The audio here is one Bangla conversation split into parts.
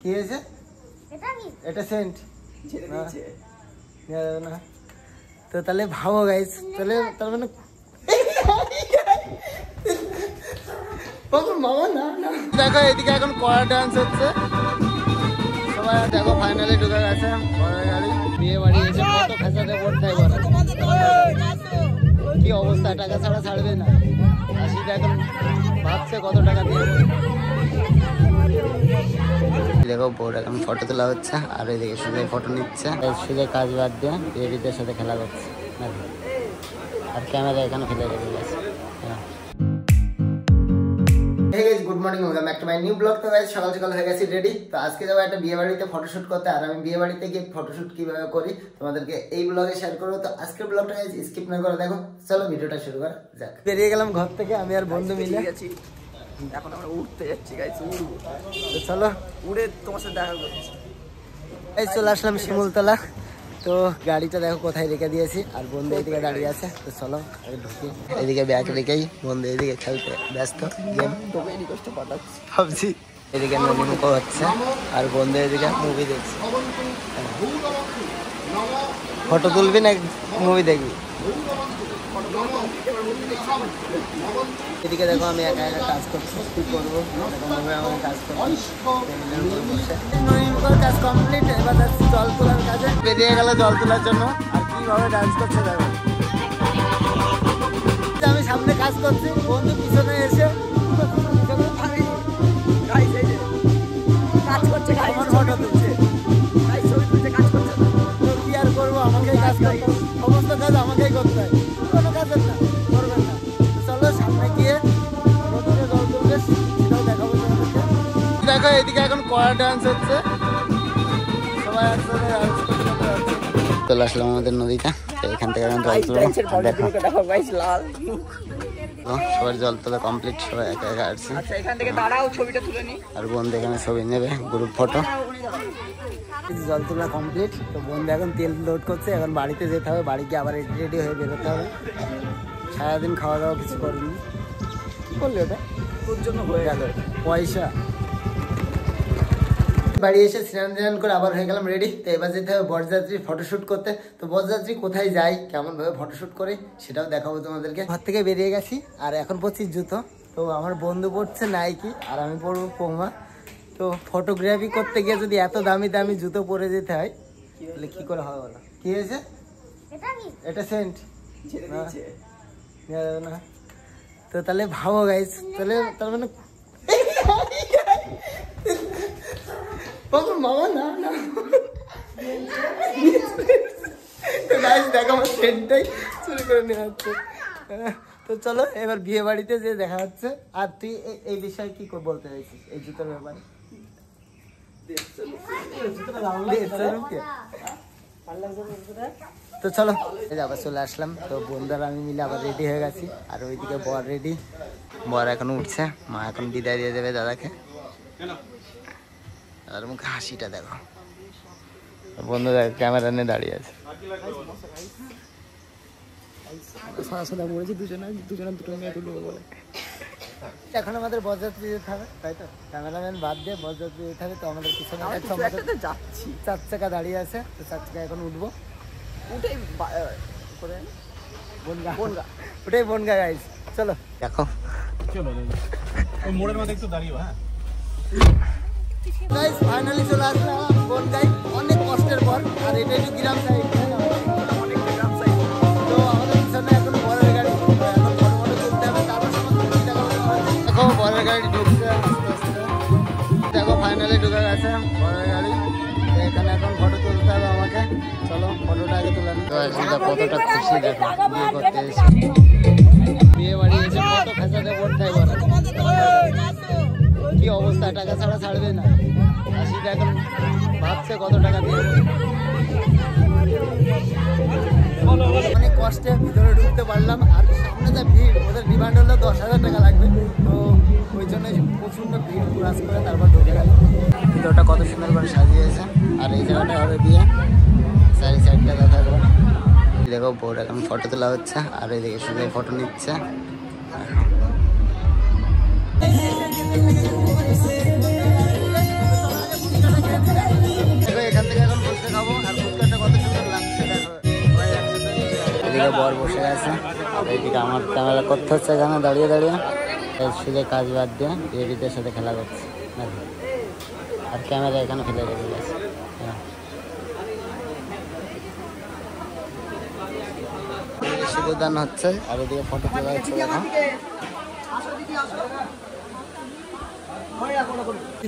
কি হয়েছে? এটা সেন্ট না তো তাহলে ভাবো গাইস, তাহলে তার মানে মামা না না দেখো এদিকে এখন কড়া ডান্স হচ্ছে সবাই। দেখো ফাইনালি ঢুকে গেছে বড় গাড়ি, বিয়ে বাড়ি এসে কত ফেসাতে পড়তে হয় বলো। কি অবস্থা, টাকা ছাড়া ছাড়বে না। আশিটা এখন ভাবছে কত টাকা দিয়ে। দেখো বোর্ড এখন ফটো তোলা হচ্ছে আর এইদিকে সুজয় ফটো নিচ্ছে, সুজয় কাজ বাদ দিয়ে রেডিদের সাথে খেলা করছে আর ক্যামেরা এখানে ফেলে রেখে গেছে। Good morning, welcome back to my new blog. তো গাইস সকাল সকাল হয়ে গেছি রেডি। তো আজকে যাবো একটা বিয়ে বাড়িতে ফটোশুট করতে, আর আমি বিয়ে বাড়িতে গিয়ে ফটোশুট কিভাবে করি তোমাদেরকে এই ব্লগে শেয়ার করবো। তো আজকের ব্লগটা গাইস স্কিপ না করে দেখো। চলো ভিডিওটা শুরু করা যাক। বেরিয়ে গেলাম ঘর থেকে আমি আর বন্ধু মিলে, এখন আমরা উঠতে যাচ্ছি গাইস, উড়বো। তো চলো উড়ে তোমার সাথে দেখা করছি। এই চলে আসলাম শিমুলতলা। তো গাড়িটা দেখো কোথায় রেখে দিয়েছি, আর বন্ধু এইদিকে দাঁড়িয়ে আছে। তো চলো ঢুকি। এদিকে ব্যাগ রেখেই বন্ধু এদিকে খেলতে ব্যস্ত, গেম তোকে রিকোয়েস্ট পাঠাচ্ছি ভাবছি। এদিকে নদীমুখ হচ্ছে আর বন্ধু এদিকে মুভি দেখছি। ফটো তুলবি না মুভি দেখবি? এদিকে দেখো আমি একা একা কাজ করছি, কি করবো আমাকে কাজ কাজ কমপ্লিট। এবার যাচ্ছি জল তোলার কাজে, বেরিয়ে গেল জল তোলার জন্য। আর কিভাবে ডান্স করছে দেখো, আমি সামনে কাজ করছি, বন্ধু পিছনে এসে কাজ করছে, আমার ফটো তুলছে। কাজ করছে। তো কি আর করবো, আমাকেই কাজ করতে, সমস্ত কাজ আমাকেই করতে হয়, কোনো কাজের না করবেন না। চলো সামনে গিয়ে নদীতে জল তুলবে সেটাও দেখাবো তোমাদেরকে। দেখো এদিকে এখন কড়া ডান্স হচ্ছে, সবাই একসাথে ডান্স করতে। চলে আসলাম আমাদের নদীটা, এখান থেকে এখন জল তুলবো। দেখো গাইস লাল, সবার জল তোলা কমপ্লিট, সবাই একা একা আসছে। আচ্ছা এখান থেকে দাঁড়াও, ছবিটা তুলে নি। আর বন্ধু এখানে ছবি নেবে, গ্রুপ ফটো। জল তোলা কমপ্লিট। তো বন্ধু এখন তেল লোড করছে, এখন বাড়িতে যেতে হবে, বাড়ি গিয়ে আবার রেডি হয়ে বেরোতে হবে। সারাদিন খাওয়া দাওয়া কিছু করিনি। কি করলি ওটা? তোর জন্য হয়ে গেল পয়সা। বাড়ি এসে স্নান টান করে আবার হয়ে গেলাম রেডি। তো এবার যেতে হবে বরযাত্রীর ফটোশুট করতে। তো বরযাত্রী কোথায় যাই, কেমন ভাবে ফটোশুট করে সেটাও দেখাবো তোমাদেরকে। ঘর থেকে বেরিয়ে গেছি আর এখন পড়ছি জুতো। তো আমার বন্ধু পড়ছে নাইকি আর আমি পড়বো পোমা। তো ফটোগ্রাফি করতে গিয়ে যদি এত দামি দামি জুতো পরে যেতে হয় তাহলে কি করে হবে বলো। কি হয়েছে? এটা সেন্ট না তো তাহলে ভাবো গাইস, তাহলে তার মানে মামা না না দেখো আমার সেন্টটাই চুরি করে নেওয়া হচ্ছে। তো চলো এবার বিয়ে বাড়িতে যে দেখা হচ্ছে। আর তুই এই বিষয়ে কি বলতে চাইছিস এই জুতোর ব্যাপারে? তো চলো আবার চলে আসলাম। তো বন্ধুরা আমি মিলে আবার রেডি হয়ে গেছি, আর ওইদিকে বর রেডি। বর এখন উঠছে, মা এখন বিদায় দিয়ে দেবে দাদাকে। আর মুখে হাসিটা দেখো, বন্ধু দেখো ক্যামেরা নিয়ে দাঁড়িয়ে আছে। এখন আমাদের বরযাত্রী যেতে হবে, তাই তো? ক্যামেরাম্যান বাদ দিয়ে বরযাত্রী যেতে হবে। তো আমাদের পিছনে যাচ্ছি, 4 চাকা দাঁড়িয়ে আছে। তো 4 চাকা এখন উঠবো, উঠে ওটাই বনগা গাইস। চলো দেখো, মোড়ের মধ্যে একটু দাঁড়িয়ে। হ্যাঁ গাইস ফাইনালি চলে আসলাম বনগাই, অনেক কষ্টের পর। আর এটা একটু গ্রাম সাইড, অনেক গ্রাম সাইড। তো আমাদের পিছনে এখন বরের গাড়ি, এখন ফটো ফটো তুলতে হবে। তারপর দেখো বরের গাড়ি ঢুকছে আস্তে আস্তে। দেখো ফাইনালি ঢুকে গেছে বরের গাড়ি। এখানে এখন ফটো তুলতে হবে আমাকে। চলো ফটোটা আগে তুলে নিই। কতটা খুশি দেখো বিয়ে করতে এসে, বিয়ে বাড়ি এসে কত ফেসাতে পড়তে হয় বলো। কি অবস্থা, টাকা ছাড়া ছাড়বে না। আশিটা এখন ভাবছে কত টাকা দিয়ে। অনেক কষ্টে ভিতরে ঢুকতে পারলাম। আর সামনে যা ভিড়, ওদের ডিমান্ড হলো 10,000 টাকা লাগবে। তো ওই জন্য প্রচণ্ড ভিড় ক্রাস করে তারপর ঢুকে গেল। ভিতরটা কত সুন্দর করে সাজিয়েছে। আর এই জায়গাটা হবে বিয়ে, চারি সাইডটা দেখা যাবে। দেখো বোর্ড এখন ফটো তোলা হচ্ছে আর এইদিকে শুধু ফটো নিচ্ছে। এদিকে বর বসে গেছে, এইদিকে আমার ক্যামেরা করতে হচ্ছে এখানে দাঁড়িয়ে দাঁড়িয়ে। শুধু কাজ বাদ দিয়ে বেবিদের সাথে খেলা করছে, আর ক্যামেরা এখানে ফেলে রেখে গেছে। সিঁদুরদান হচ্ছে আর এদিকে ফটো তোলা হচ্ছে।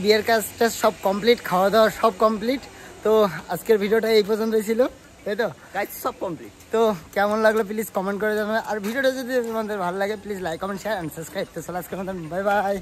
বিয়ের কাজটা সব কমপ্লিট, খাওয়া দাওয়া সব কমপ্লিট। তো আজকের ভিডিওটা এই পর্যন্তই ছিল, তাই তো কাজ সব কমপ্লিট। তো কেমন লাগলো প্লিজ কমেন্ট করে জানাবেন, আর ভিডিওটা যদি আপনাদের ভালো লাগে please like comment share and subscribe. তো চলো আজকের মতন বাই বাই।